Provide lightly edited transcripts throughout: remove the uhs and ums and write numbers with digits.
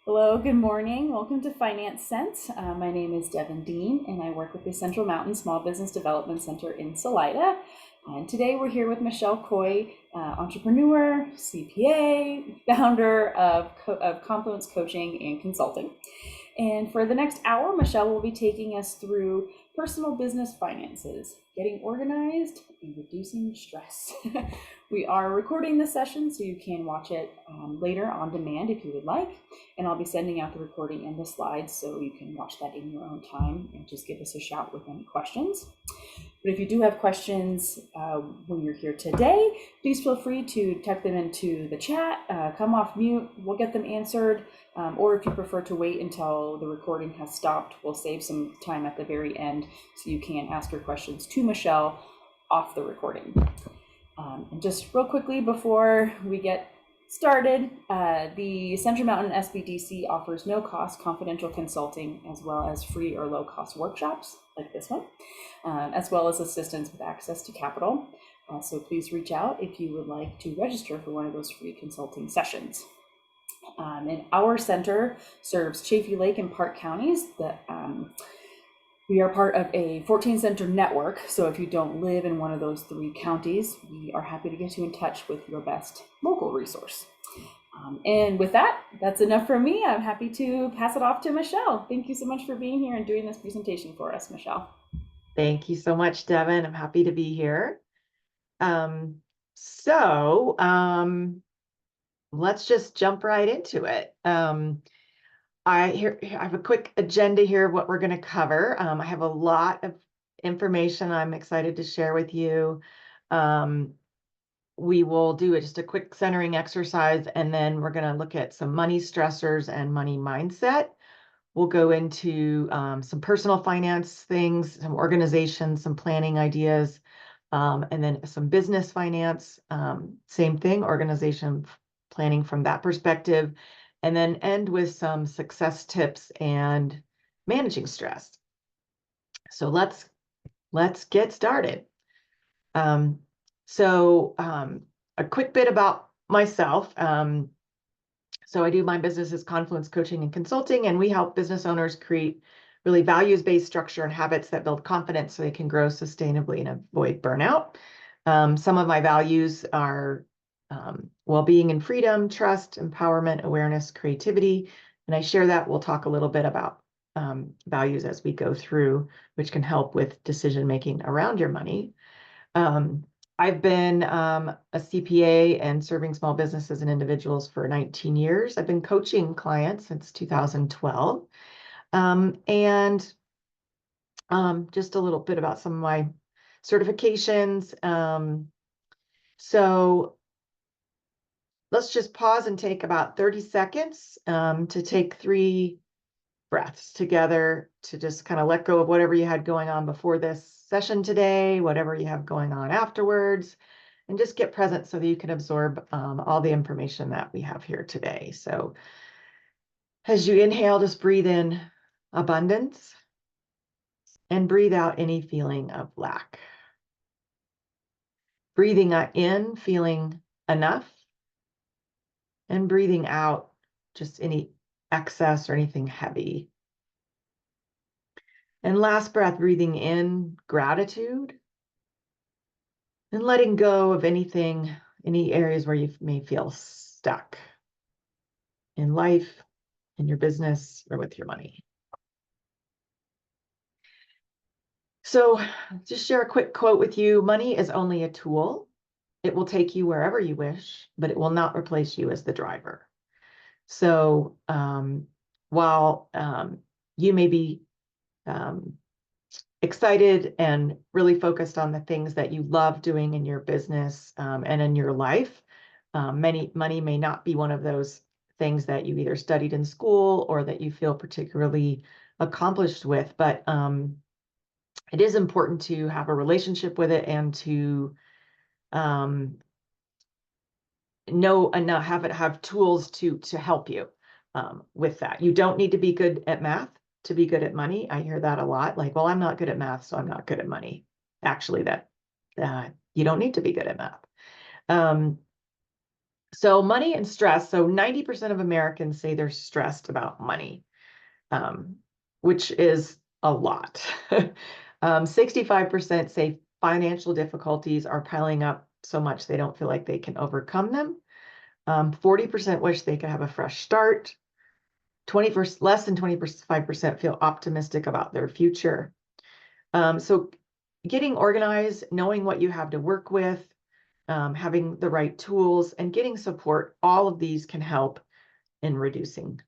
Hello, good morning. Welcome to Finance Sense. My name is Devin Dean, and I work with the Central Mountain Small Business Development Center in Salida. And today we're here with Michelle Kooi, entrepreneur, CPA, founder of Confluence Coaching and Consulting. And for the next hour, Michelle will be taking us through personal business finances, getting organized, and reducing stress. We are recording this session, so you can watch it later on demand if you would like. And I'll be sending out the recording and the slides so you can watch that in your own time and just give us a shout with any questions. But if you do have questions when you're here today, please feel free to type them into the chat, come off mute, we'll get them answered. Or if you prefer to wait until the recording has stopped, we'll save some time at the very end so you can ask your questions to Michelle off the recording. And just real quickly before we get started, the Central Mountain SBDC offers no-cost confidential consulting as well as free or low-cost workshops like this one, as well as assistance with access to capital. So please reach out if you would like to register for one of those free consulting sessions. And our center serves Chaffee Lake and Park counties. We are part of a 14 center network, so if you don't live in one of those 3 counties, we are happy to get you in touch with your best local resource. And with that, that's enough from me. I'm happy to pass it off to Michelle. Thank you so much for being here and doing this presentation for us, Michelle. Thank you so much, Devin. I'm happy to be here. So let's just jump right into it. I have a quick agenda here of what we're going to cover. I have a lot of information I'm excited to share with you. We will do just a quick centering exercise, and then we're going to look at some money stressors and money mindset. We'll go into some personal finance things, some organization, some planning ideas, and then some business finance, same thing, organization planning from that perspective, and then end with some success tips and managing stress. So let's get started. A quick bit about myself. So I do my business is Confluence Coaching and Consulting, and we help business owners create really values-based structure and habits that build confidence so they can grow sustainably and avoid burnout. Some of my values are well-being and freedom, trust, empowerment, awareness, creativity. And I share that. We'll talk a little bit about values as we go through, which can help with decision-making around your money. I've been a CPA and serving small businesses and individuals for 19 years. I've been coaching clients since 2012. Just a little bit about some of my certifications. So let's just pause and take about 30 seconds to take 3 breaths together to just kind of let go of whatever you had going on before this session today, whatever you have going on afterwards, and just get present so that you can absorb all the information that we have here today. So as you inhale, just breathe in abundance and breathe out any feeling of lack. Breathing in, feeling enough, and breathing out just any excess or anything heavy. And last breath, breathing in gratitude and letting go of anything, any areas where you may feel stuck in life, in your business, or with your money. So just share a quick quote with you. Money is only a tool. It will take you wherever you wish, but it will not replace you as the driver. So while you may be excited and really focused on the things that you love doing in your business and in your life, money may not be one of those things that you either studied in school or that you feel particularly accomplished with, but it is important to have a relationship with it and to know enough, have tools to help you with that. You don't need to be good at math to be good at money. I hear that a lot, like, well, I'm not good at math, so I'm not good at money. Actually, that you don't need to be good at math. So money and stress. So 90% of Americans say they're stressed about money, um, which is a lot. 65% say financial difficulties are piling up so much they don't feel like they can overcome them. 40% wish they could have a fresh start. 20%, less than 25% feel optimistic about their future. So getting organized, knowing what you have to work with, having the right tools, and getting support, all of these can help in reducing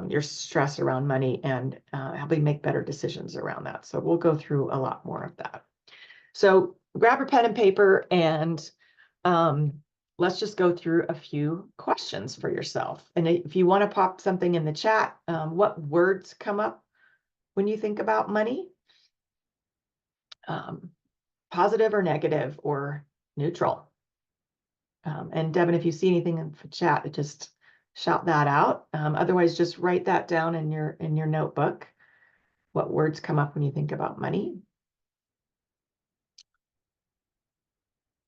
your stress around money and helping make better decisions around that. So we'll go through a lot more of that. So grab a pen and paper and let's just go through a few questions for yourself. And if you want to pop something in the chat, what words come up when you think about money? Positive or negative or neutral? And Devin, if you see anything in the chat, just shout that out. Otherwise, just write that down in your notebook. What words come up when you think about money?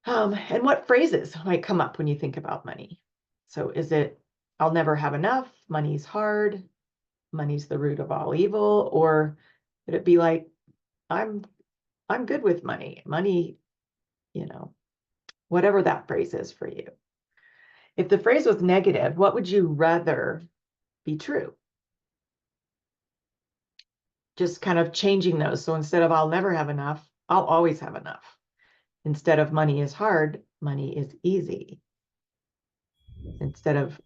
And what phrases might come up when you think about money? So is it, I'll never have enough, money's hard, money's the root of all evil, or would it be like, I'm good with money, whatever that phrase is for you. If the phrase was negative, what would you rather be true? Just kind of changing those. So instead of I'll never have enough, I'll always have enough. Instead of money is hard, money is easy. Instead of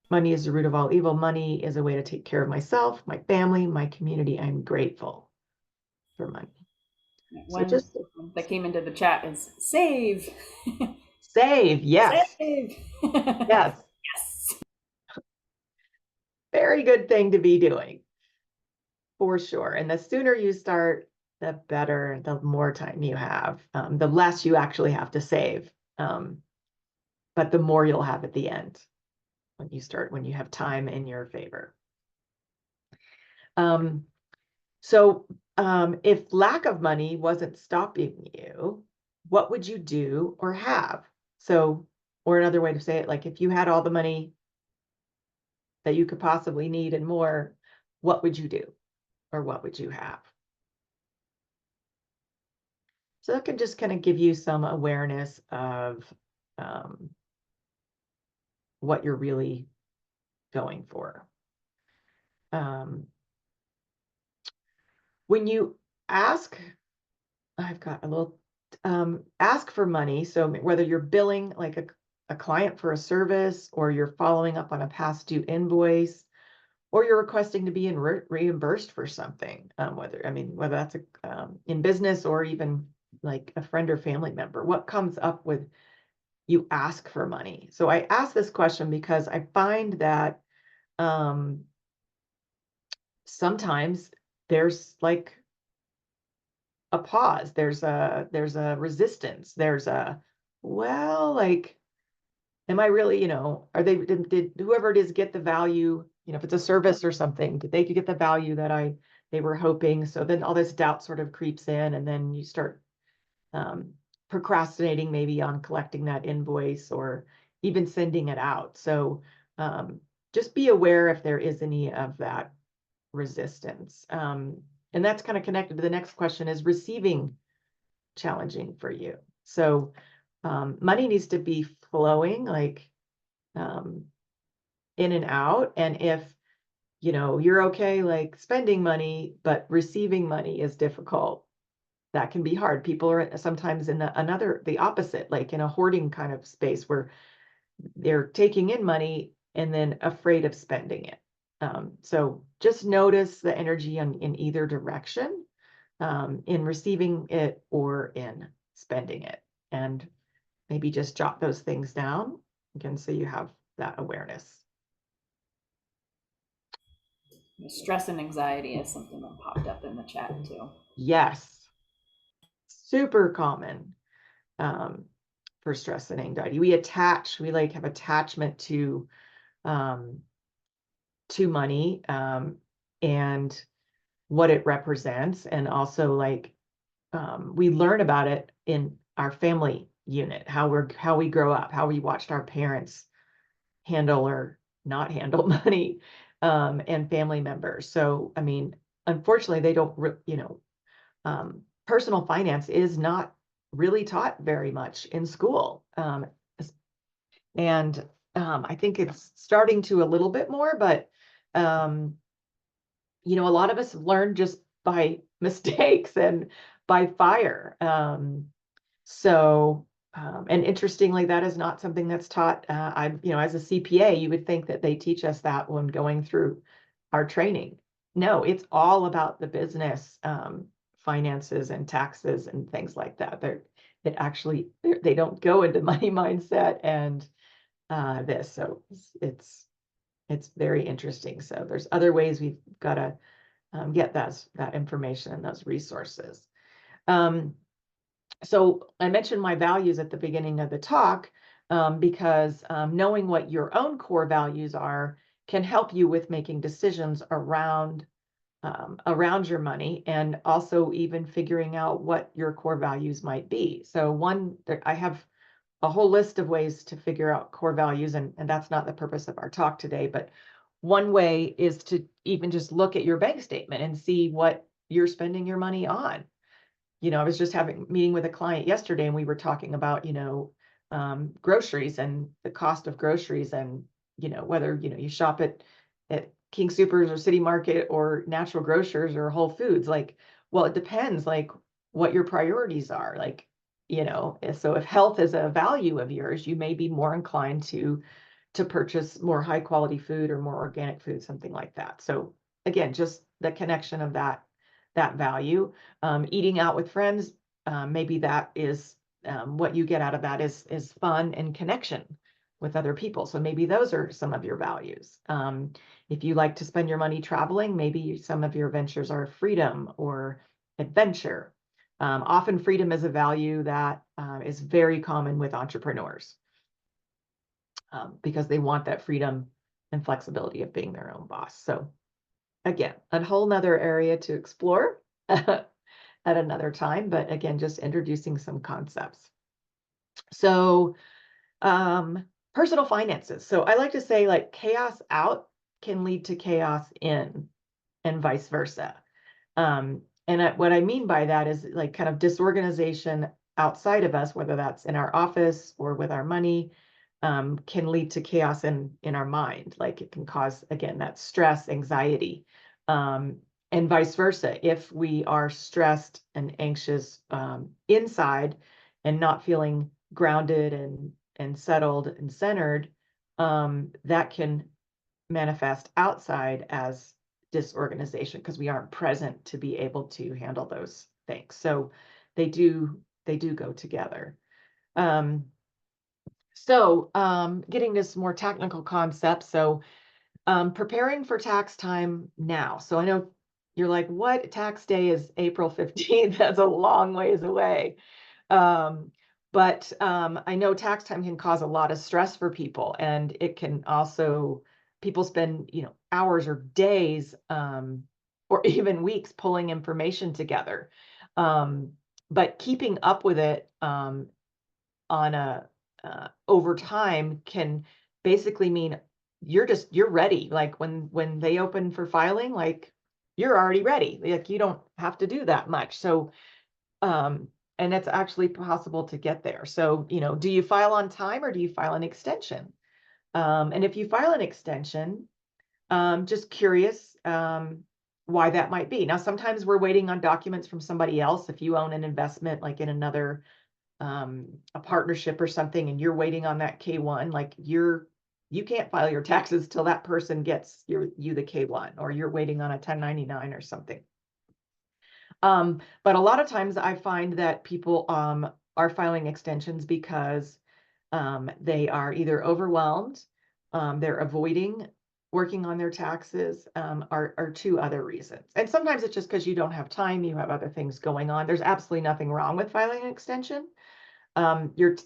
money is the root of all evil, money is a way to take care of myself, my family, my community. I'm grateful for money. So One just that came into the chat is save. save. Yes. Save. Yes. Yes. Very good thing to be doing for sure. And the sooner you start, the better, the more time you have, the less you actually have to save. But the more you'll have at the end when you have time in your favor. So if lack of money wasn't stopping you, what would you do or have? So, or another way to say it, like if you had all the money that you could possibly need and more, what would you do or what would you have? So that can just kind of give you some awareness of what you're really going for. When you ask, I've got a little, ask for money. So whether you're billing like a client for a service, or you're following up on a past due invoice, or you're requesting to be reimbursed for something, whether that's in business or even like a friend or family member, what comes up with you ask for money? So I ask this question because I find that sometimes there's like a pause, there's a resistance, there's a, well, like, am I really, are they, did whoever it is get the value, if it's a service or something, did they get the value that they were hoping? So then all this doubt sort of creeps in, and then you start procrastinating maybe on collecting that invoice or even sending it out. So just be aware if there is any of that resistance. And that's kind of connected to the next question, is receiving challenging for you? So money needs to be flowing like in and out. And if, you're okay, like spending money, but receiving money is difficult, that can be hard. People are sometimes in the opposite, like in a hoarding kind of space where they're taking in money and then afraid of spending it. So just notice the energy in either direction, in receiving it or in spending it, and maybe just jot those things down again so you have that awareness. Stress and anxiety is something that popped up in the chat too. Yes, super common for stress and anxiety. We like have attachment to money and what it represents, and also like we learn about it in our family, unit, how we grow up, how we watched our parents handle or not handle money, and family members. So, I mean, unfortunately, they don't, personal finance is not really taught very much in school. And I think it's starting to a little bit more, but a lot of us have learned just by mistakes and by fire. And interestingly, that is not something that's taught. As a CPA, you would think that they teach us that when going through our training. No, it's all about the business, finances and taxes and things like that. They don't go into money mindset and this. So it's very interesting. So there's other ways we've got to get that information and those resources. So I mentioned my values at the beginning of the talk because knowing what your own core values are can help you with making decisions around your money, and also even figuring out what your core values might be. So I have a whole list of ways to figure out core values, and that's not the purpose of our talk today, but one way is to even just look at your bank statement and see what you're spending your money on. I was just having a meeting with a client yesterday, and we were talking about, groceries and the cost of groceries, and, whether, you shop at King Supers or City Market or Natural Grocers or Whole Foods. Like, well, it depends, like, what your priorities are. Like, so if health is a value of yours, you may be more inclined to purchase more high quality food or more organic food, something like that. So again, just the connection of that value. Eating out with friends, maybe that is what you get out of that is fun and connection with other people. So maybe those are some of your values. If you like to spend your money traveling, maybe some of your ventures are freedom or adventure. Often freedom is a value that is very common with entrepreneurs, because they want that freedom and flexibility of being their own boss. So again, a whole nother area to explore at another time, but again, just introducing some concepts. So personal finances. So I like to say, like, chaos out can lead to chaos in, and vice versa. What I mean by that is, like, kind of disorganization outside of us, whether that's in our office or with our money, can lead to chaos in our mind. Like, it can cause, again, that stress, anxiety, and vice versa. If we are stressed and anxious inside and not feeling grounded and settled and centered, that can manifest outside as disorganization, because we aren't present to be able to handle those things. So they do go together. Getting to some more technical concepts. So preparing for tax time now. So I know you're like, what? Tax day is April 15th. That's a long ways away. But I know tax time can cause a lot of stress for people, and it can also, people spend, hours or days, or even weeks pulling information together. But keeping up with it on a over time can basically mean you're ready. Like, when they open for filing, like, you're already ready. Like, you don't have to do that much. So and it's actually possible to get there. So, do you file on time or do you file an extension? And if you file an extension, just curious why that might be. Now, sometimes we're waiting on documents from somebody else. If you own an investment, like in another a partnership or something, and you're waiting on that K1, like, you can't file your taxes till that person gets you the K1, or you're waiting on a 1099 or something. But a lot of times I find that people are filing extensions because they are either overwhelmed, they're avoiding working on their taxes, are two other reasons. And sometimes it's just because you don't have time, you have other things going on. There's absolutely nothing wrong with filing an extension. It's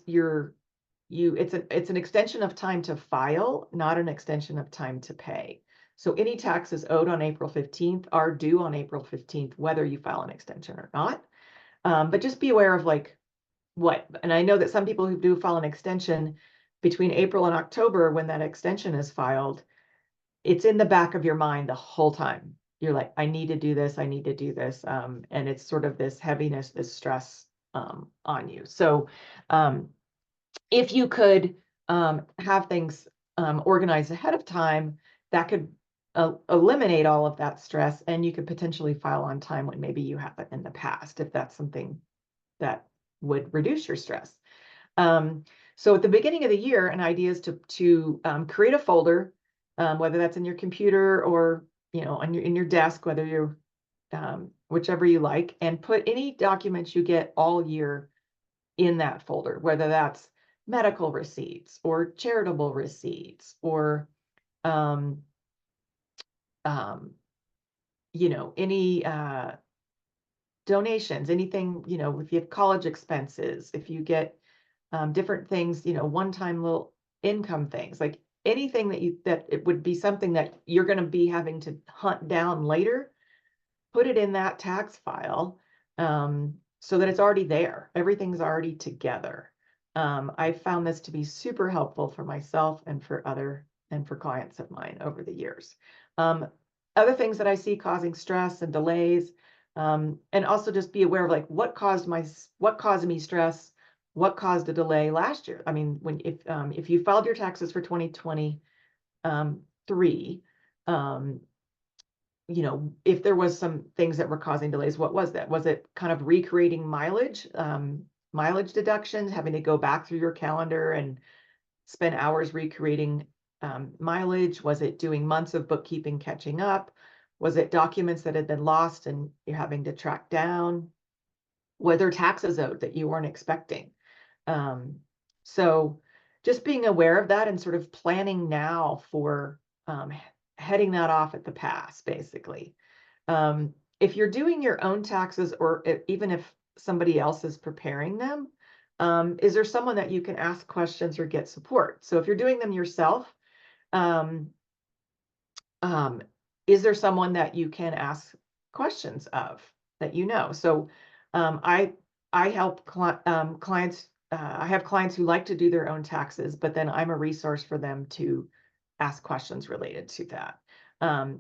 an extension of time to file, not an extension of time to pay. So any taxes owed on April 15th are due on April 15th, whether you file an extension or not. But just be aware of, like, and I know that some people who do file an extension between April and October, when that extension is filed, it's in the back of your mind the whole time. You're like, I need to do this, I need to do this. And it's sort of this heaviness, this stress on you. So if you could have things organized ahead of time, that could eliminate all of that stress, and you could potentially file on time when maybe you haven't in the past, if that's something that would reduce your stress. So at the beginning of the year, an idea is to create a folder, whether that's in your computer or on in your desk, whether you're whichever you like, and put any documents you get all year in that folder, whether that's medical receipts or charitable receipts or um, um, any donations, anything, if you have college expenses, if you get different things, one-time little income things, like anything that it would be something that you're going to be having to hunt down later, put it in that tax file so that it's already there. Everything's already together. I found this to be super helpful for myself and for clients of mine over the years. Other things that I see causing stress and delays, and also just be aware of like what caused me stress, what caused a delay last year. I mean, if you filed your taxes for 2023, if there was some things that were causing delays, what was that? Was it kind of recreating mileage deductions, having to go back through your calendar and spend hours recreating mileage? Was it doing months of bookkeeping catching up? Was it documents that had been lost and you're having to track down? Were there taxes owed that you weren't expecting? So just being aware of that and sort of planning now for heading that off at the pass, basically. If you're doing your own taxes, or even if somebody else is preparing them, is there someone that you can ask questions or get support? So if you're doing them yourself, um, is there someone that you can ask questions of that So I help clients. I have clients who like to do their own taxes, but then I'm a resource for them to ask questions related to that.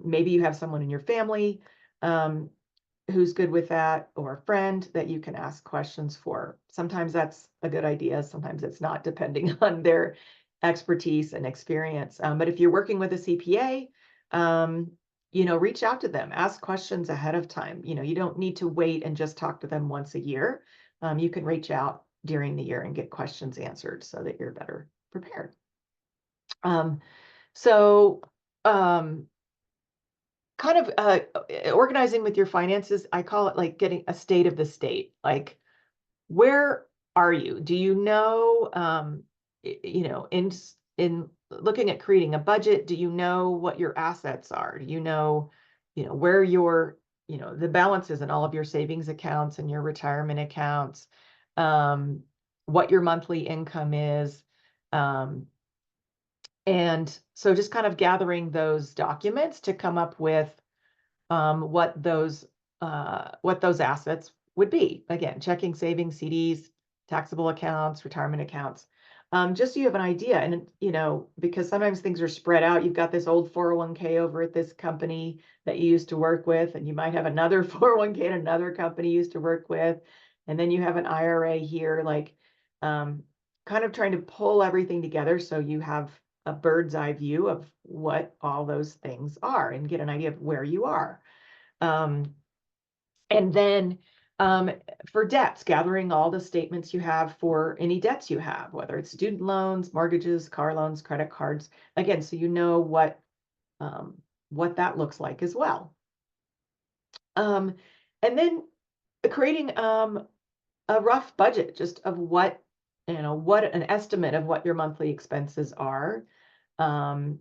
Maybe you have someone in your family who's good with that, or a friend that you can ask questions for. Sometimes that's a good idea. Sometimes it's not, depending on their expertise and experience. But if you're working with a CPA, reach out to them, ask questions ahead of time. You don't need to wait and just talk to them once a year. You can reach out during the year and get questions answered so that you're better prepared. So kind of organizing with your finances, I call it like getting a state of the state. Like, where are you? Do you know, in looking at creating a budget, do you know what your assets are? Do you know, where the balances in all of your savings accounts and your retirement accounts, what your monthly income is? And so just kind of gathering those documents to come up with what those assets would be. Again, checking, savings, CDs, taxable accounts, retirement accounts, just so you have an idea. And because sometimes things are spread out. You've got this old 401k over at this company that you used to work with, and you might have another 401k at another company you used to work with, and then you have an IRA here. Like, kind of trying to pull everything together so you have a bird's eye view of what all those things are and get an idea of where you are. And then for debts, gathering all the statements you have for any debts you have, whether it's student loans, mortgages, car loans, credit cards, again, so you know what that looks like as well. And then creating a rough budget just of what an estimate of what your monthly expenses are, and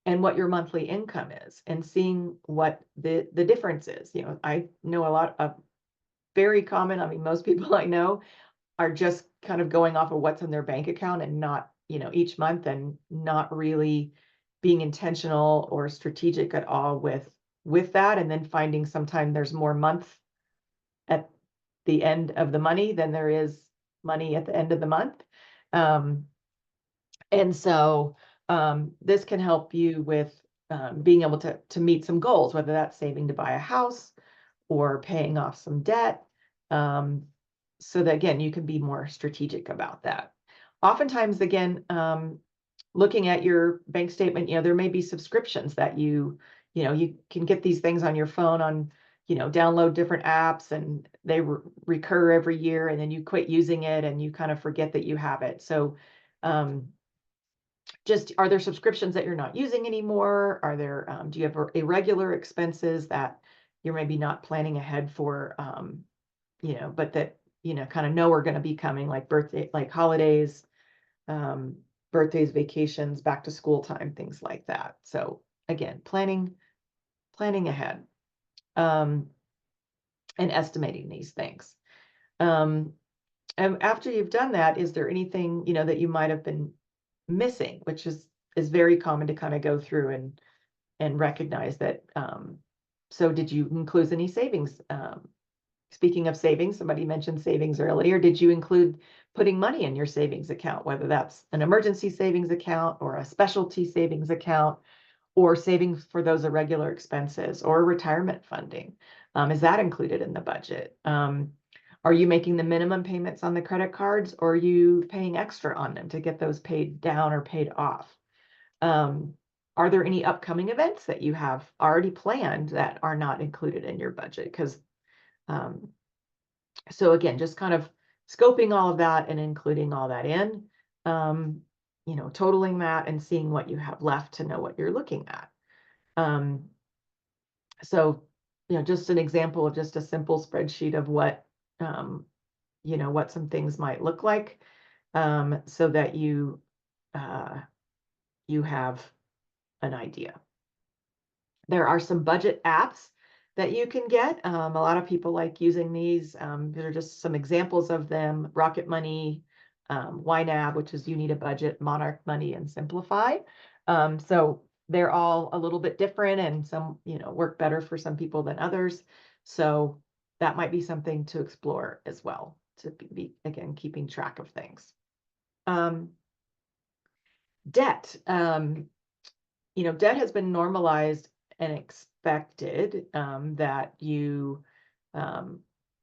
what your monthly income is, and seeing what the difference is. I know a lot of very common, I mean, most people I know are just kind of going off of what's in their bank account and not, each month, and not really being intentional or strategic at all with that. And then finding sometime there's more month at the end of the money than there is money at the end of the month. And so this can help you with being able to meet some goals, whether that's saving to buy a house or paying off some debt. So that, again, you can be more strategic about that. Oftentimes, again, looking at your bank statement, there may be subscriptions that you can get these things on your phone on, download different apps, and they recur every year, and then you quit using it and you kind of forget that you have it. So just, are there subscriptions that you're not using anymore? Are there, do you have irregular expenses that you're maybe not planning ahead for, but that, kind of know are going to be coming, like birthday, like holidays, birthdays, vacations, back to school time, things like that. So again, planning ahead, and estimating these things. And after you've done that, is there anything, that you might have been missing, which is very common to kind of go through and recognize that. So did you include any savings? Speaking of savings, somebody mentioned savings earlier. Did you include putting money in your savings account, whether that's an emergency savings account or a specialty savings account, or savings for those irregular expenses, or retirement funding? Is that included in the budget? Are you making the minimum payments on the credit cards, or are you paying extra on them to get those paid down or paid off? Are there any upcoming events that you have already planned that are not included in your budget? Because so again, just kind of scoping all of that and including all that in, totaling that and seeing what you have left to know what you're looking at. So, just an example of just a simple spreadsheet of what, what some things might look like, so that you have an idea. There are some budget apps that you can get. A lot of people like using these. These are just some examples of them: Rocket Money, YNAB, which is You Need a Budget, Monarch Money, and Simplify. So they're all a little bit different, and some, work better for some people than others. So that might be something to explore as well, to be, again, keeping track of things. Debt. Debt has been normalized and expected, that you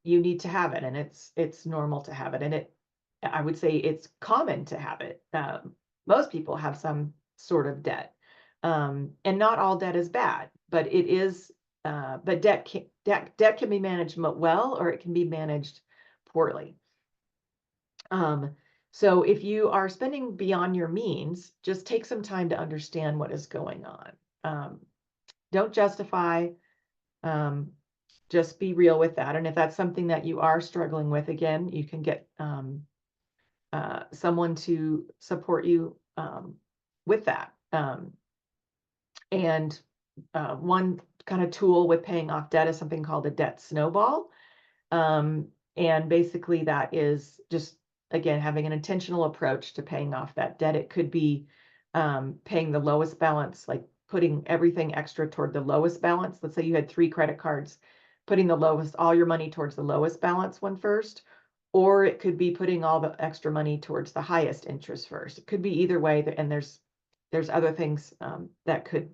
need to have it, and it's normal to have it, and I would say it's common to have it. Most people have some sort of debt, and not all debt is bad, but it is. But debt can be managed well, or it can be managed poorly. So if you are spending beyond your means, just take some time to understand what is going on. Don't justify, just be real with that. And if that's something that you are struggling with, again, you can get someone to support you with that. And one kind of tool with paying off debt is something called a debt snowball. And basically that is just, again, having an intentional approach to paying off that debt. It could be paying the lowest balance, like putting everything extra toward the lowest balance. Let's say you had 3 credit cards, putting all your money towards the lowest balance one first, or it could be putting all the extra money towards the highest interest first. It could be either way, and there's other things that could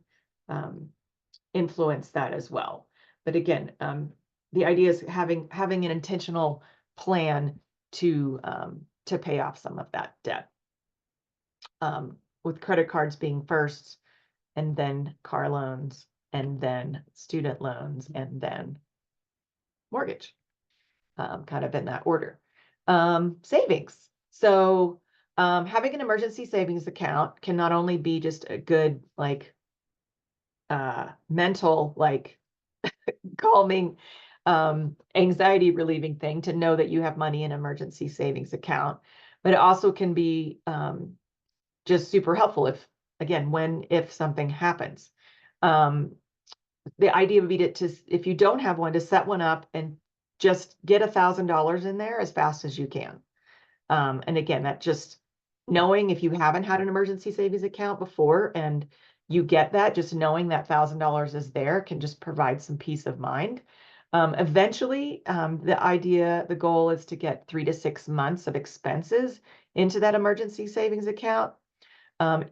influence that as well. But again, the idea is having an intentional plan to pay off some of that debt, with credit cards being first, and then car loans, and then student loans, and then mortgage, kind of in that order. Savings. So having an emergency savings account can not only be just a good, like, mental, like, calming, anxiety relieving thing to know that you have money in an emergency savings account, but it also can be just super helpful if something happens. The idea would be if you don't have one, to set one up and just get $1,000 in there as fast as you can. And again, that just knowing, if you haven't had an emergency savings account before and you get that, just knowing that $1,000 is there can just provide some peace of mind. Eventually, the goal is to get 3 to 6 months of expenses into that emergency savings account.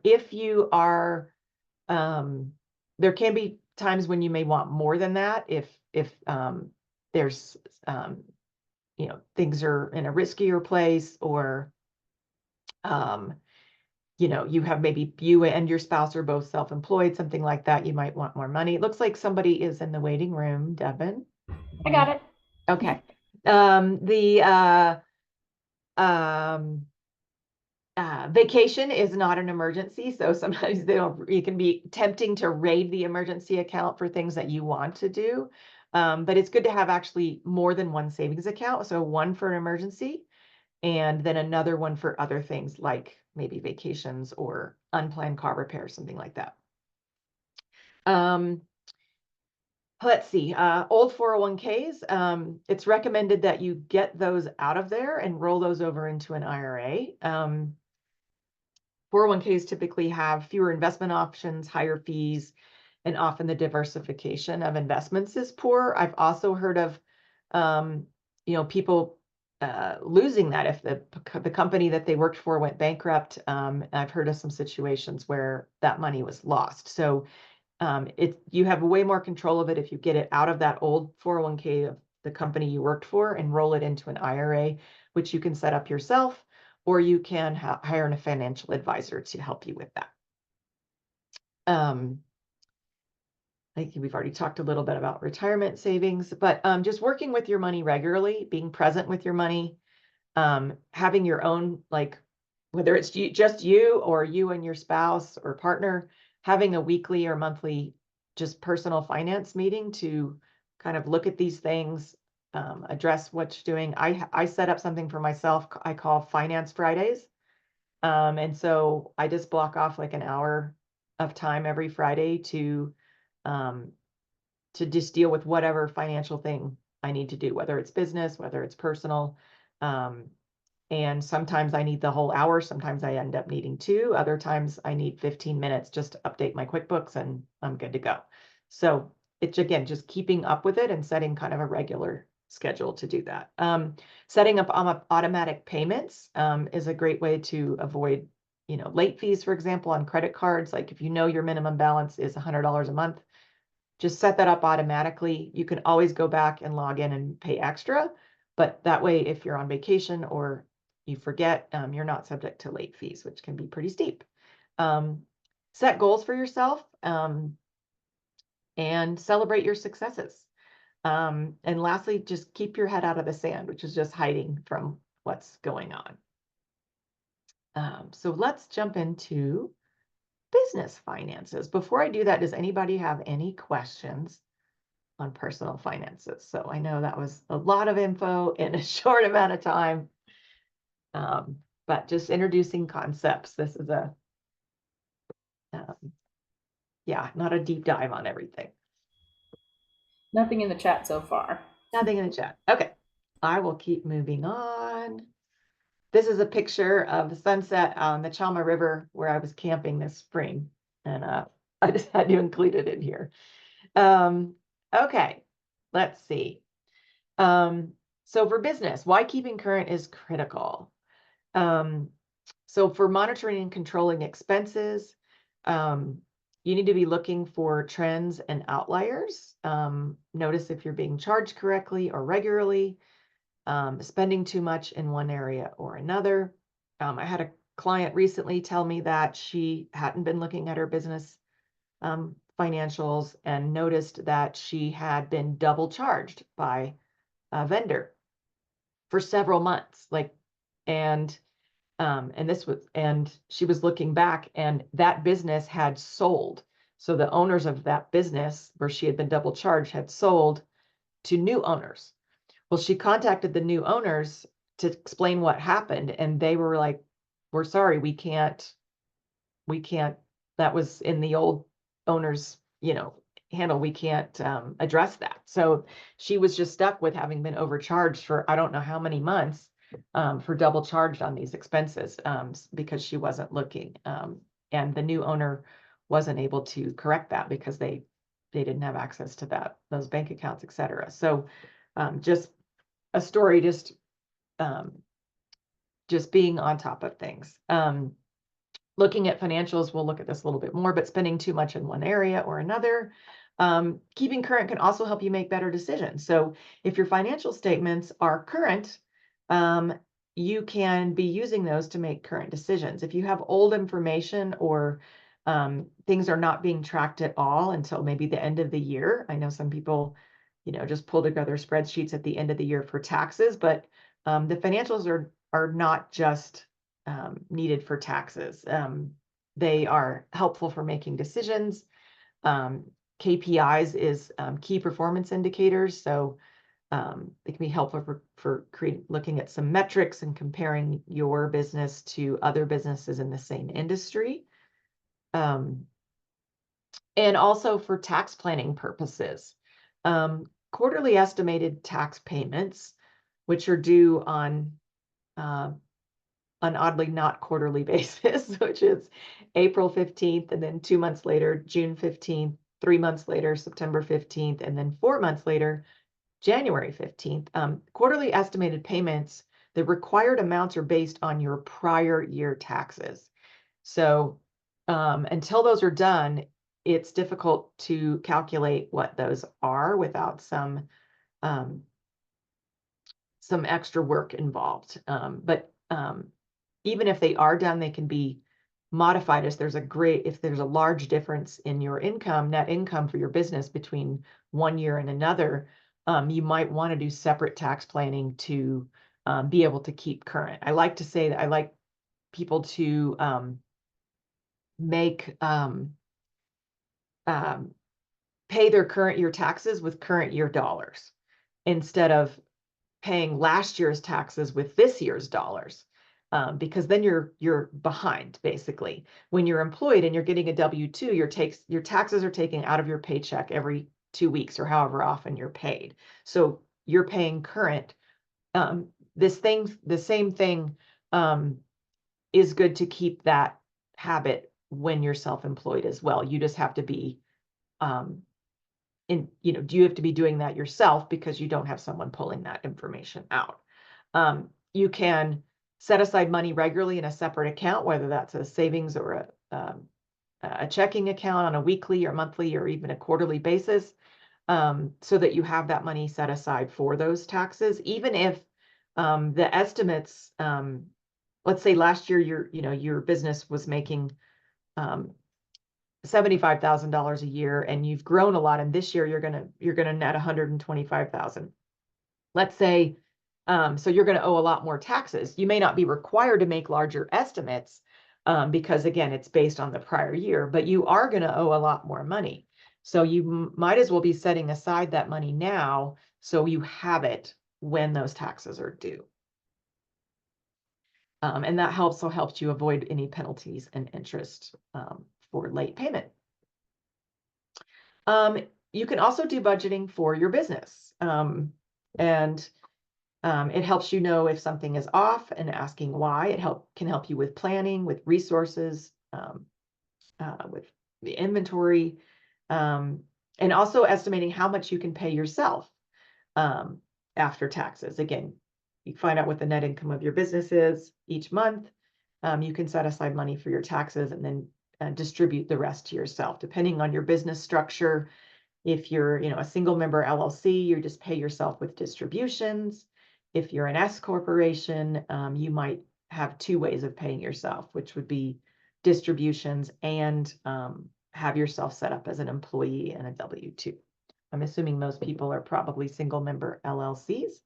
If you are, there can be times when you may want more than that if there's things are in a riskier place, or you have maybe you and your spouse are both self-employed, something like that, you might want more money. It looks like somebody is in the waiting room, Devin. I got it. Okay. The um vacation is not an emergency, so sometimes it can be tempting to raid the emergency account for things that you want to do. But it's good to have actually more than one savings account. So one for an emergency, and then another one for other things like maybe vacations or unplanned car repair, something like that. Let's see, old 401ks. It's recommended that you get those out of there and roll those over into an IRA. 401ks typically have fewer investment options, higher fees, and often the diversification of investments is poor. I've also heard of, people losing that if the company that they worked for went bankrupt. I've heard of some situations where that money was lost. So you have way more control of it if you get it out of that old 401k of the company you worked for and roll it into an IRA, which you can set up yourself, or you can hire a financial advisor to help you with that. I think we've already talked a little bit about retirement savings, but just working with your money regularly, being present with your money, having your own, like, whether it's just you or you and your spouse or partner, having a weekly or monthly just personal finance meeting to kind of look at these things, address what you're doing. I set up something for myself I call Finance Fridays. And so I just block off like an hour of time every Friday um, to just deal with whatever financial thing I need to do, whether it's business, whether it's personal. And sometimes I need the whole hour. Sometimes I end up needing 2. Other times I need 15 minutes just to update my QuickBooks and I'm good to go. So it's, again, just keeping up with it and setting kind of a regular schedule to do that. Setting up automatic payments is a great way to avoid, late fees, for example, on credit cards. Like if you know your minimum balance is $100 a month, just set that up automatically. You can always go back and log in and pay extra, but that way, if you're on vacation or you forget, you're not subject to late fees, which can be pretty steep. Set goals for yourself and celebrate your successes. And lastly, just keep your head out of the sand, which is just hiding from what's going on. So let's jump into business finances. Before I do that, does anybody have any questions on personal finances? So I know that was a lot of info in a short amount of time, but just introducing concepts. This is not a deep dive on everything. Nothing in the chat so far. Nothing in the chat. Okay, I will keep moving on. This is a picture of the sunset on the Chalma River where I was camping this spring, and I just had to include it in here. Okay, let's see. So for business, why keeping current is critical. So for monitoring and controlling expenses, you need to be looking for trends and outliers. Notice if you're being charged correctly or regularly, spending too much in one area or another. I had a client recently tell me that she hadn't been looking at her business financials and noticed that she had been double charged by a vendor for several months. And she was looking back and that business had sold. So the owners of that business where she had been double charged had sold to new owners. Well, she contacted the new owners to explain what happened, and they were like, "We're sorry, we can't, that was in the old owner's, handle. We can't address that." So she was just stuck with having been overcharged for I don't know how many months for double charged on these expenses because she wasn't looking. And the new owner wasn't able to correct that because they didn't have access to those bank accounts, etc. So just a story, just being on top of things. Looking at financials, we'll look at this a little bit more, but spending too much in one area or another. Keeping current can also help you make better decisions. So if your financial statements are current, you can be using those to make current decisions. If you have old information or things are not being tracked at all until maybe the end of the year. I know some people, just pull together spreadsheets at the end of the year for taxes, but the financials are not just needed for taxes. They are helpful for making decisions. KPIs is key performance indicators. So it can be helpful for looking at some metrics and comparing your business to other businesses in the same industry. And also for tax planning purposes. Quarterly estimated tax payments, which are due on an oddly not quarterly basis, which is April 15th, and then 2 months later, June 15th, 3 months later, September 15th, and then 4 months later, January 15th. Quarterly estimated payments, the required amounts are based on your prior year taxes. So until those are done, it's difficult to calculate what those are without some extra work involved. But even if they are done, they can be modified if there's a large difference in your net income for your business between one year and another. You might want to do separate tax planning to be able to keep current. I like to say that I like people to pay their current year taxes with current year dollars instead of paying last year's taxes with this year's dollars. Because then you're behind, basically. When you're employed and you're getting a W-2, your taxes are taken out of your paycheck every 2 weeks or however often you're paid. So you're paying current. The same thing is good to keep that habit when you're self-employed as well. You just have to be you have to be doing that yourself because you don't have someone pulling that information out. You can set aside money regularly in a separate account, whether that's a savings or a checking account on a weekly or monthly or even a quarterly basis, so that you have that money set aside for those taxes. Even if the estimates, let's say last year your business was making $75,000 a year and you've grown a lot, and this year you're gonna net $125,000. Let's say, so you're going to owe a lot more taxes. You may not be required to make larger estimates because, again, it's based on the prior year, but you are going to owe a lot more money. So you might as well be setting aside that money now so you have it when those taxes are due. And that also helps you avoid any penalties and interest for late payment. You can also do budgeting for your business. And it helps you know if something is off and asking why. It can help you with planning, with resources, with the inventory, and also estimating how much you can pay yourself after taxes. Again, you find out what the net income of your business is each month. You can set aside money for your taxes and then distribute the rest to yourself, depending on your business structure. If you're, a single member LLC, you just pay yourself with distributions. If you're an S corporation, you might have 2 ways of paying yourself, which would be distributions and have yourself set up as an employee and a W-2. I'm assuming most people are probably single member LLCs.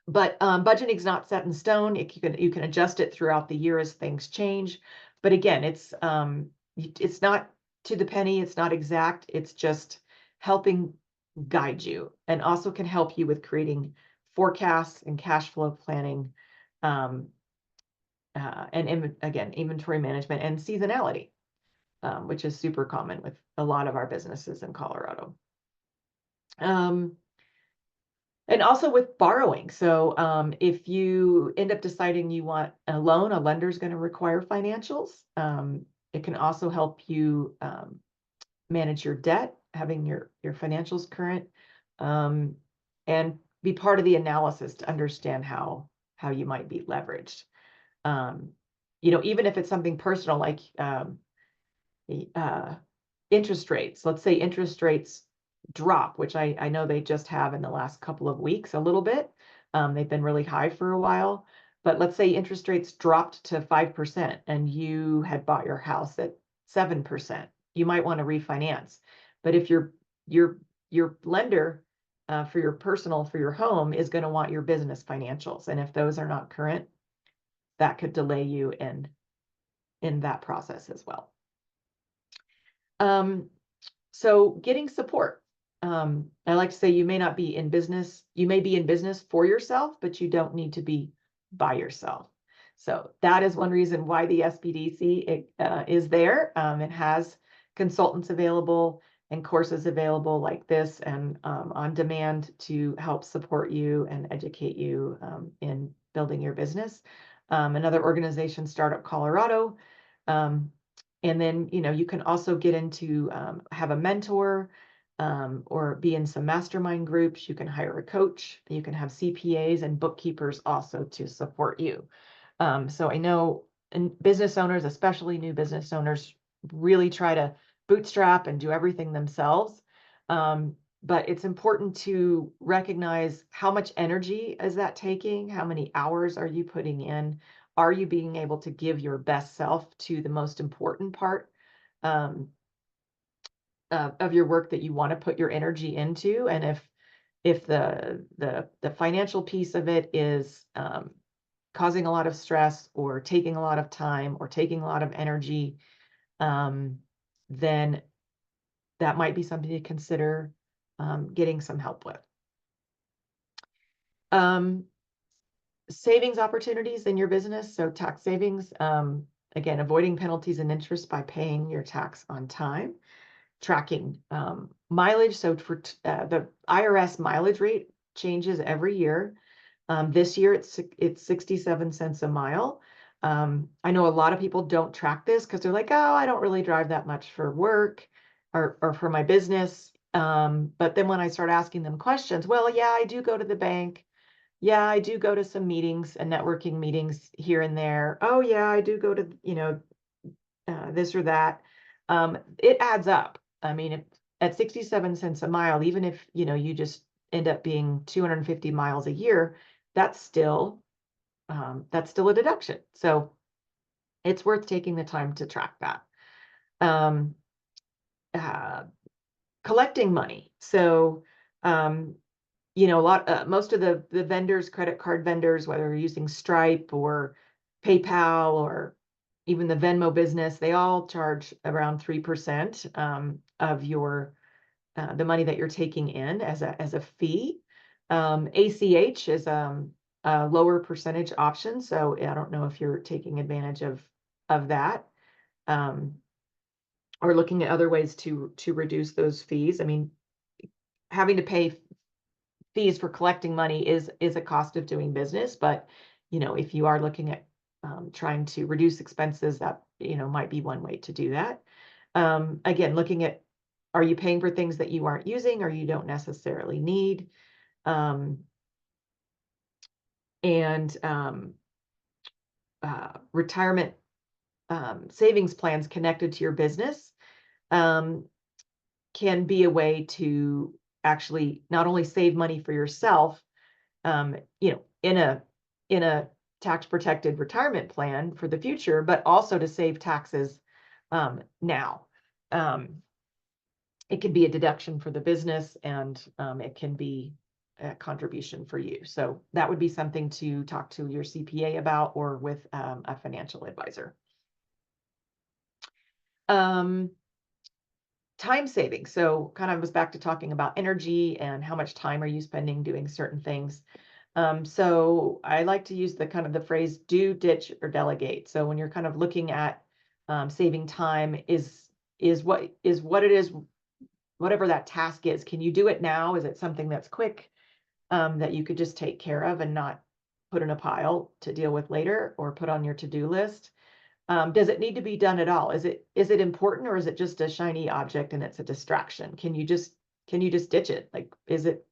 But budgeting is not set in stone. You can adjust it throughout the year as things change. But again, it's not to the penny. It's not exact. It's just helping guide you, and also can help you with creating forecasts and cash flow planning, and again, inventory management and seasonality, which is super common with a lot of our businesses in Colorado. And also with borrowing. So if you end up deciding you want a loan, a lender is going to require financials. It can also help you manage your debt, having your financials current, um, and be part of the analysis to understand how you might be leveraged. Um, even if it's something personal like uh, interest rates. Let's say interest rates drop, which I know they just have in the last couple of weeks a little bit. They've been really high for a while. But let's say interest rates dropped to 5% and you had bought your house at 7%. You might want to refinance. But if your your lender for your home is going to want your business financials. And if those are not current, that could delay you in that process as well. Um, So getting support. I like to say you may not be in business, you may be in business for yourself, but you don't need to be by yourself. So that is one reason why the SBDC is there. It has consultants available and courses available like this and on demand to help support you and educate you in building your business. Another organization, Startup Colorado. Um, and then, you can also get into have a mentor or be in some mastermind groups. You can hire a coach. You can have CPAs and bookkeepers also to support you. So I know business owners, especially new business owners, really try to bootstrap and do everything themselves. But it's important to recognize how much energy is that taking? How many hours are you putting in? Are you being able to give your best self to the most important part um, of your work that you want to put your energy into? And if the financial piece of it is causing a lot of stress or taking a lot of time or taking a lot of energy, then that might be something to consider getting some help with. Savings opportunities in your business. So tax savings, again, avoiding penalties and interest by paying your tax on time, tracking mileage. So for the IRS mileage rate changes every year. This year it's 67 cents a mile. I know a lot of people don't track this because they're like, oh, I don't really drive that much for work or for my business. But then when I start asking them questions, well, yeah, I do go to the bank. Yeah, I do go to some meetings and networking meetings here and there. Oh, yeah, I do go to, this or that. It adds up. I mean, at 67 cents a mile, even if, you just end up being 250 miles a year, that's still a deduction. So it's worth taking the time to track that. Um, uh, Collecting money. So, most of the vendors, credit card vendors, whether you're using Stripe or PayPal or even the Venmo business, they all charge around 3% of your the money that you're taking in as a fee. ACH is a lower percentage option, so I don't know if you're taking advantage of that or looking at other ways to reduce those fees. I mean, having to pay fees for collecting money is a cost of doing business, but if you are looking at trying to reduce expenses, that might be one way to do that. Again, looking at, are you paying for things that you aren't using or you don't necessarily need? Um, and Retirement savings plans connected to your business um, can be a way to actually not only save money for yourself, in a tax protected retirement plan for the future, but also to save taxes now. It can be a deduction for the business and it can be a contribution for you. So that would be something to talk to your CPA about or with a financial advisor. Time saving. So kind of was back to talking about energy and how much time are you spending doing certain things. So I like to use the phrase do, ditch, or delegate. So when you're kind of looking at saving time is what it is, whatever that task is. Can you do it now? Is it something that's quick that you could just take care of and not put in a pile to deal with later or put on your to-do list? Does it need to be done at all? Is it important, or is it just a shiny object and it's a distraction? Can you just ditch it? Like, is it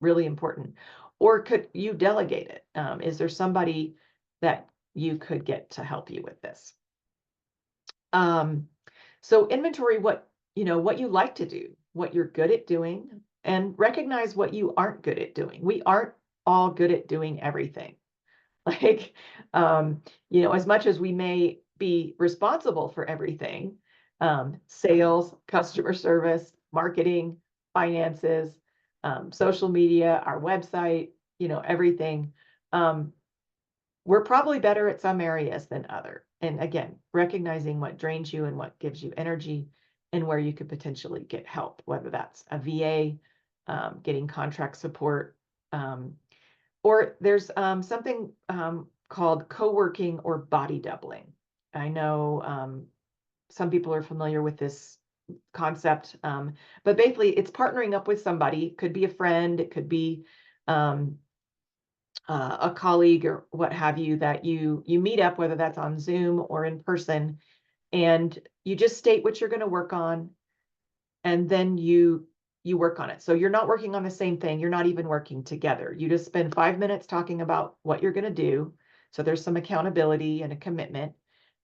really important? Or could you delegate it? Is there somebody that you could get to help you with this? Um, so inventory what you like to do, what you're good at doing, and recognize what you aren't good at doing. We aren't all good at doing everything. Like, as much as we may be responsible for everything, sales, customer service, marketing, finances, social media, our website, everything. Um, we're probably better at some areas than other. And again, recognizing what drains you and what gives you energy and where you could potentially get help, whether that's a VA, getting contract support, um, or there's something called co-working or body doubling. I know some people are familiar with this concept, but basically it's partnering up with somebody. It could be a friend, it could be um, a colleague or what have you, that you meet up, whether that's on Zoom or in person, and you just state what you're going to work on, and then you work on it. So you're not working on the same thing. You're not even working together. You just spend 5 minutes talking about what you're going to do. So there's some accountability and a commitment.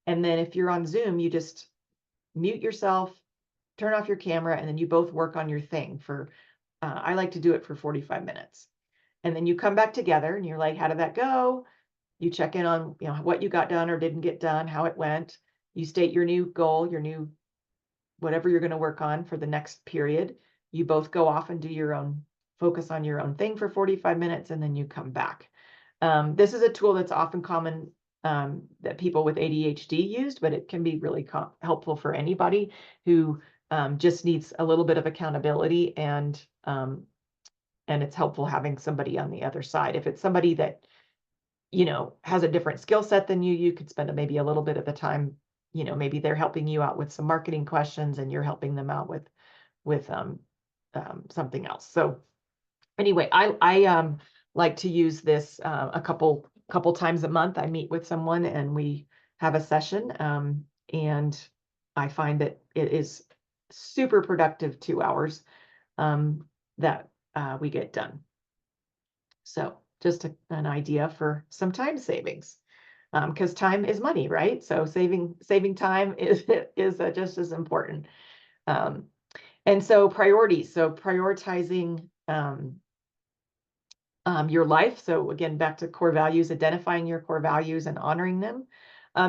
And then if you're on Zoom, you just mute yourself, turn off your camera, and then you both work on your thing for, I like to do it for 45 minutes. And then you come back together and you're like, how did that go? You check in on, what you got done or didn't get done, how it went. You state your new goal, your new whatever you're going to work on for the next period. You both go off and do your own, focus on your own thing for 45 minutes, and then you come back. This is a tool that's often common, that people with ADHD used, but it can be really helpful for anybody who just needs a little bit of accountability, and it's helpful having somebody on the other side. If it's somebody that has a different skill set than you could spend maybe a little bit of the time, maybe they're helping you out with some marketing questions and you're helping them out with something else. So anyway, I like to use this a couple times a month. I meet with someone and we have a session, and I find that it is super productive 2 hours that we get done. So just an idea for some time savings, because time is money, right? So saving time is just as important. Um, and so priorities. So prioritizing your life. So again, back to core values, identifying your core values and honoring them.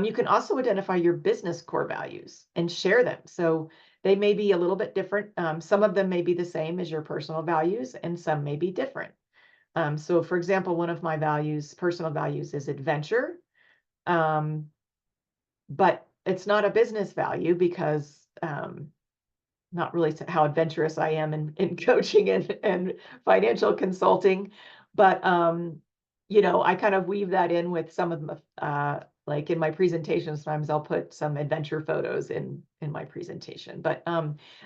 You can also identify your business core values and share them. So they may be a little bit different. Some of them may be the same as your personal values, and some may be different. So for example, one of my personal values is adventure. But it's not a business value because not really how adventurous I am in coaching and financial consulting. But I kind of weave that in with some of the like in my presentation, sometimes I'll put some adventure photos in my presentation. But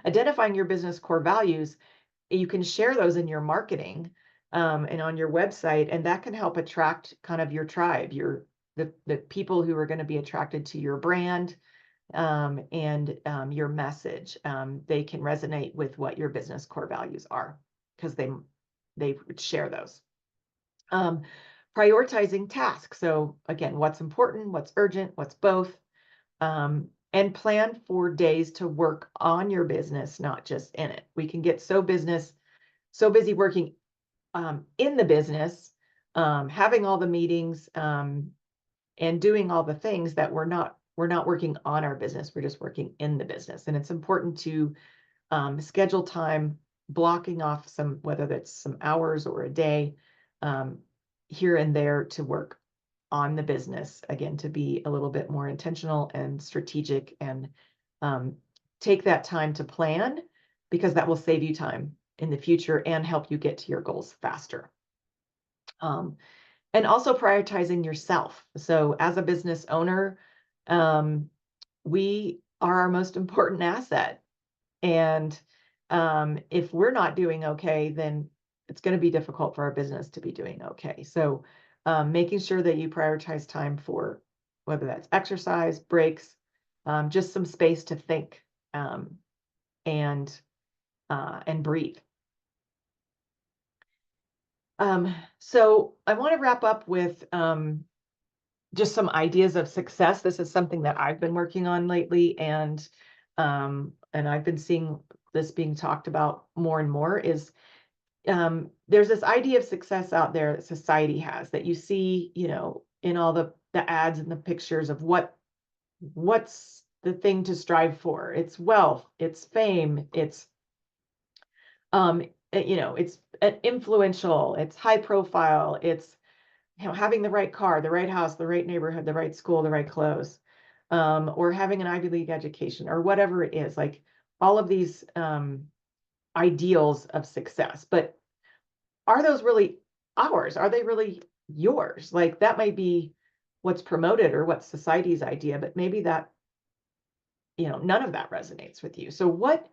identifying your business core values, you can share those in your marketing, and on your website, and that can help attract kind of your tribe, the people who are going to be attracted to your brand, and your message. They can resonate with what your business core values are because they share those. Prioritizing tasks. So again, what's important, what's urgent, what's both, and plan for days to work on your business, not just in it. We can get so busy working in the business, having all the meetings, and doing all the things that we're not working on our business. We're just working in the business. And it's important to schedule time, blocking off whether that's some hours or a day, here and there, to work on the business, again, to be a little bit more intentional and strategic, and take that time to plan, because that will save you time in the future and help you get to your goals faster. And also prioritizing yourself. So as a business owner, we are our most important asset. And if we're not doing okay, then it's going to be difficult for our business to be doing okay. So making sure that you prioritize time for whether that's exercise, breaks, just some space to think, and breathe. So I want to wrap up with just some ideas of success. This is something that I've been working on lately, and I've been seeing this being talked about more and more. Is there's this idea of success out there that society has, that you see, in all the ads and the pictures of what's the thing to strive for. It's wealth, it's fame, it's it's influential, it's high profile, it's having the right car, the right house, the right neighborhood, the right school, the right clothes, or having an Ivy League education, or whatever it is. Like all of these ideals of success. But are those really ours? Are they really yours? Like that might be what's promoted or what society's idea, but maybe that, none of that resonates with you. So what,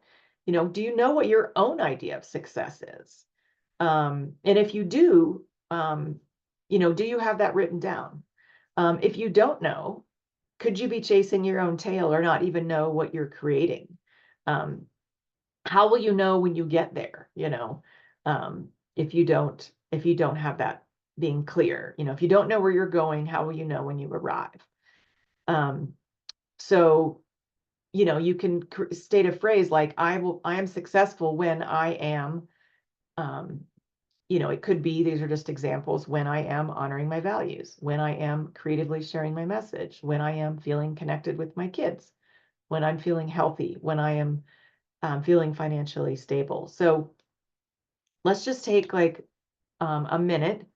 do you know what your own idea of success is? And if you do, do you have that written down? If you don't know, could you be chasing your own tail or not even know what you're creating? How will you know when you get there? If you don't have that being clear, if you don't know where you're going, how will you know when you arrive? So, you can state a phrase like, I am successful when I am, it could be, these are just examples, when I am honoring my values, when I am creatively sharing my message, when I am feeling connected with my kids, when I'm feeling healthy, when I am feeling financially stable. So let's just take like a minute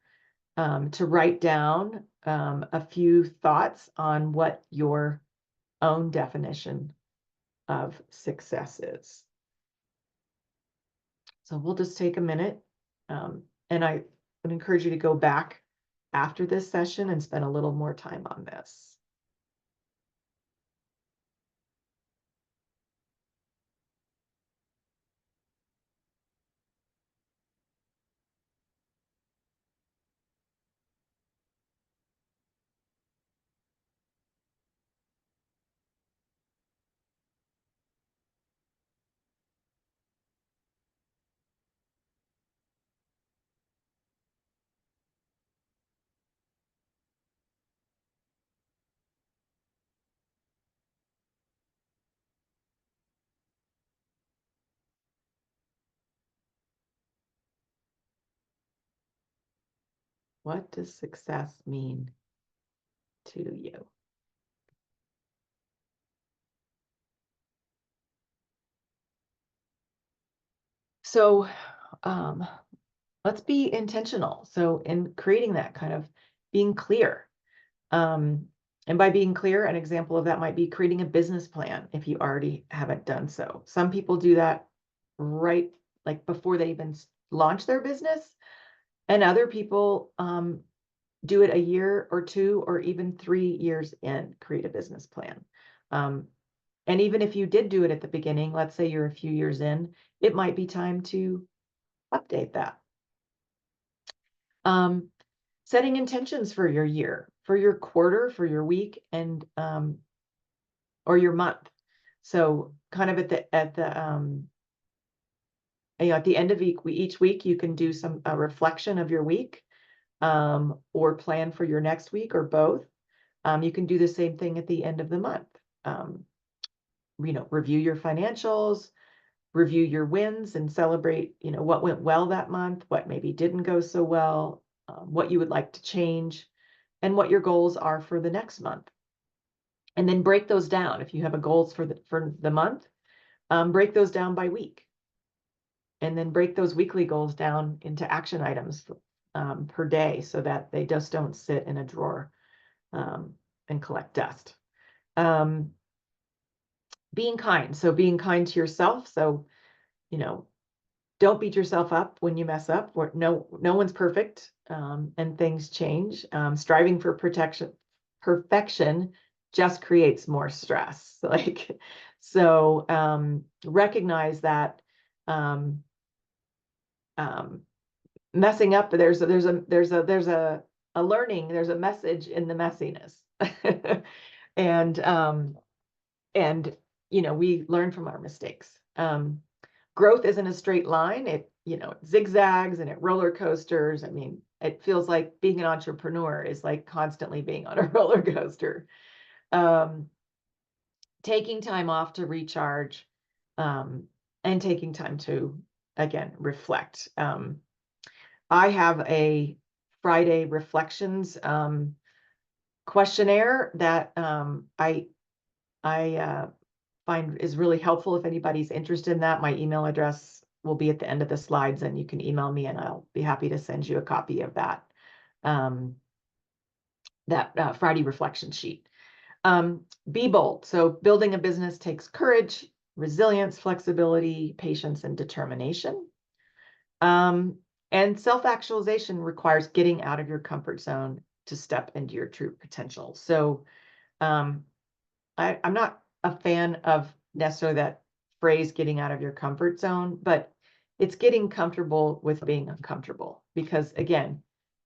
to write down a few thoughts on what your own definition of success is. So we'll just take a minute. And I would encourage you to go back after this session and spend a little more time on this. What does success mean to you? So let's be intentional. So in creating that, kind of being clear. And by being clear, an example of that might be creating a business plan if you already haven't done so. Some people do that right like before they even launch their business, and other people do it a year or two or even 3 years in, create a business plan. And even if you did do it at the beginning, let's say you're a few years in, it might be time to update that. Setting intentions for your year, for your quarter, for your week, and or your month. So kind of at the at the end of each week, you can do a reflection of your week, or plan for your next week, or both. You can do the same thing at the end of the month. Review your financials, review your wins, and celebrate, what went well that month, what maybe didn't go so well, what you would like to change, and what your goals are for the next month. And then break those down. If you have goals for the month, break those down by week. And then break those weekly goals down into action items per day, so that they just don't sit in a drawer and collect dust. Being kind. So being kind to yourself. So, don't beat yourself up when you mess up. No one's perfect, and things change. Striving for perfection just creates more stress. Recognize that messing up, there's a learning, there's a message in the messiness. And we learn from our mistakes. Growth isn't a straight line. It zigzags and it roller coasters. I mean, it feels like being an entrepreneur is like constantly being on a roller coaster. Taking time off to recharge, and taking time to, again, reflect. I have a Friday reflections questionnaire that I find is really helpful. If anybody's interested in that, my email address will be at the end of the slides, and you can email me and I'll be happy to send you a copy of that Friday reflection sheet. Be bold. So building a business takes courage, resilience, flexibility, patience, and determination. And self-actualization requires getting out of your comfort zone to step into your true potential. So I'm not a fan of necessarily that phrase, getting out of your comfort zone, but it's getting comfortable with being uncomfortable. Because again,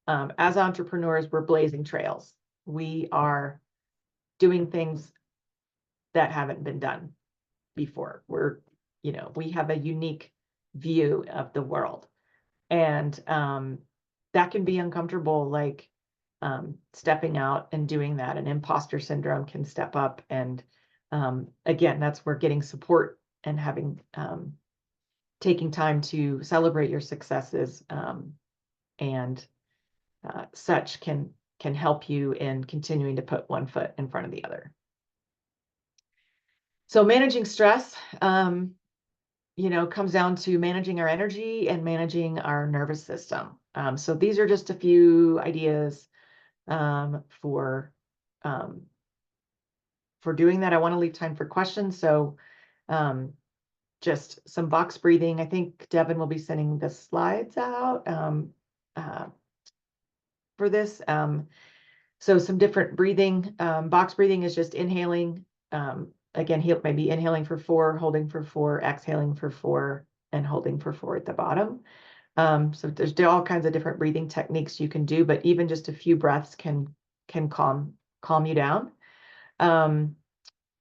as entrepreneurs, we're blazing trails. We are doing things that haven't been done before. We have a unique view of the world. And that can be uncomfortable, like stepping out and doing that. And imposter syndrome can step up. And again, that's where getting support and having taking time to celebrate your successes and such can help you in continuing to put one foot in front of the other. So managing stress, comes down to managing our energy and managing our nervous system. So these are just a few ideas for doing that. I want to leave time for questions. So just some box breathing. I think Devin will be sending the slides out for this. So some different breathing. Box breathing is just inhaling. Again, maybe inhaling for 4, holding for 4, exhaling for 4, and holding for 4 at the bottom. So there's all kinds of different breathing techniques you can do, but even just a few breaths can calm you down.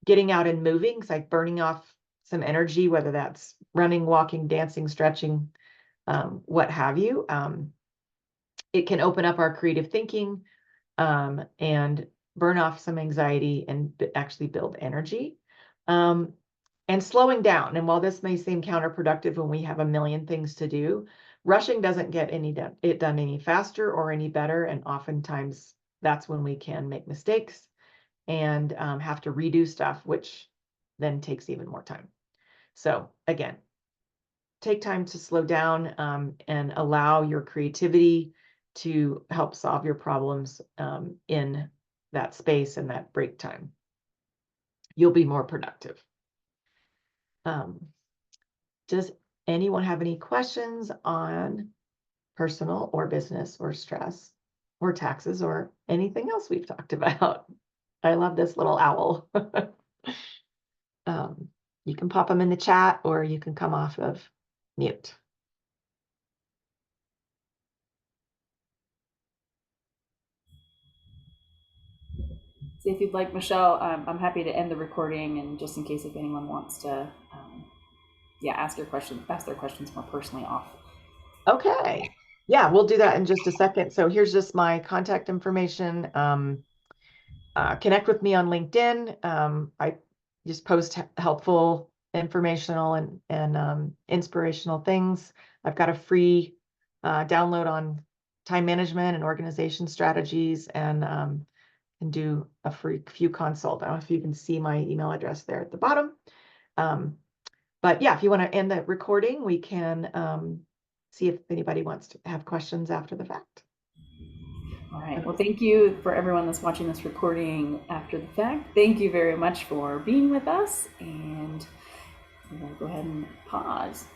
Getting out and moving, it's like burning off some energy, whether that's running, walking, dancing, stretching, what have you. It can open up our creative thinking and burn off some anxiety and actually build energy. And slowing down. And while this may seem counterproductive when we have a million things to do, rushing doesn't get it done any faster or any better. And oftentimes that's when we can make mistakes and have to redo stuff, which then takes even more time. So again, take time to slow down and allow your creativity to help solve your problems in that space and that break time. You'll be more productive. Does anyone have any questions on personal or business or stress or taxes or anything else we've talked about? I love this little owl. You can pop them in the chat or you can come off of mute. So if you'd like, Michelle, I'm happy to end the recording, and just in case if anyone wants to, ask their questions more personally off. Okay. Yeah, we'll do that in just a second. So here's just my contact information. Connect with me on LinkedIn. I just post helpful, informational, and inspirational things. I've got a free download on time management and organization strategies, and do a free few consult. I don't know if you can see my email address there at the bottom. But yeah, if you want to end the recording, we can see if anybody wants to have questions after the fact. All right. Well, thank you for everyone that's watching this recording after the fact. Thank you very much for being with us, and we're going to go ahead and pause.